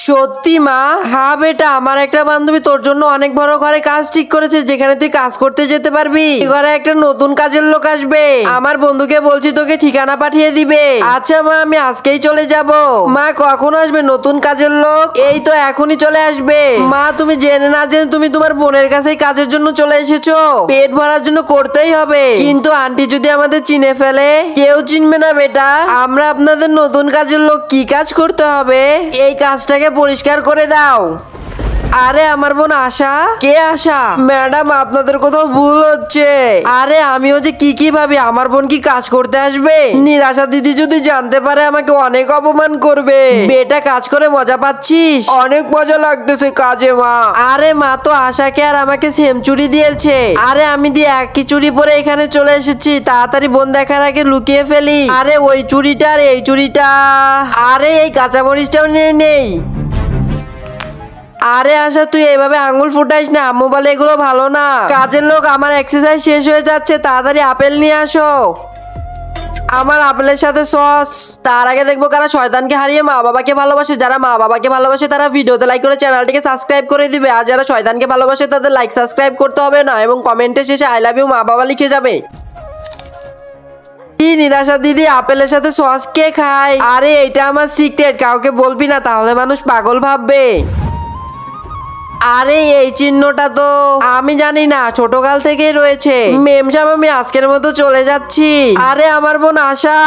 সত্যি মা? হ্যাঁ বেটা, আমার একটা বান্ধবী তোর জন্য অনেক বড় ঘরে কাজ ঠিক করেছে, যেখানে তুই কাজ করতে যেতে পারবি। ঘরে একটা নতুন কাজের লোক আসবে। আমার বন্ধুকে বলছি তোকে ঠিকানা পাঠিয়ে দিবে। আচ্ছা মা, আমি আজকেই চলে যাব। মা, কখন আসবে নতুন কাজের লোক? এই তো এখনই চলে আসবে। মা, তুমি জেনে না জেনে তুমি তোমার বোনের কাছে কাজের জন্য চলে এসেছো। পেট ভরার জন্য করতেই হবে, কিন্তু আন্টি যদি আমাদের চিনে ফেলে? কেউ চিনবে না বেটা। আমরা আপনাদের নতুন কাজের লোক, কি কাজ করতে হবে? এই কাজটাকে পরিষ্কার করে দাও। আরে আমার বোন আশা? কে আশা? ম্যাডাম, আপনাদের কোথাও ভুল হচ্ছে। আরে আমিও যে কি ভাবি, আমার বোন কি কাজ করতে আসবে? নিরাশা দিদি যদি জানতে পারে আমাকে অনেক অপমান করবে। বেটা, কাজ করে মজা পাচ্ছিস? অনেক মজা লাগতেছে কাজে মা। আরে মা তো আশাকে আর আমাকে সেম চুড়ি দিয়েছে। আরে আমি দিয়ে একই চুড়ি পরে এখানে চলে এসেছি, তাড়াতাড়ি বোন দেখার আগে লুকিয়ে ফেলি। আরে ওই চুড়িটা আর এই চুড়িটা। আরে এই কাঁচামরিচটাও নিয়ে নেই। আরে আশা, তুই এইভাবে আঙ্গুল ফুটাইস না, আম্মু বলে এগুলো ভালো না। কাজের লোক, আমার এক্সারসাইজ শেষ হয়ে যাচ্ছে, তাড়াতাড়ি আপেল নিয়ে আসো। আমার আপেলের সাথে সস। তার আগে দেখবো কারা শয়তানকে হারিয়ে মা বাবাকে ভালোবাসে। যারা মা বাবাকে ভালোবাসে তারা ভিডিওতে লাইক করে চ্যানেলটিকে সাবস্ক্রাইব করে দিবে, আর যারা শয়তানকে ভালোবাসে তাদের লাইক সাবস্ক্রাইব করতে হবে না, এবং কমেন্টের শেষে আই লাভ ইউ মা বাবা লিখে যাবে। কি নিরাশা দিদি, আপেলের সাথে সস কে খায়? আরে এটা আমার সিক্রেট, কাউকে বলবি না, তাহলে মানুষ পাগল ভাববে। আরে এই চিহ্নটা তো আমি জানি না, ছোটকাল থেকেই রয়েছে। মেম সাহেব, আমি আজকের মতো চলে যাচ্ছি। আরে আমার বোন আশা।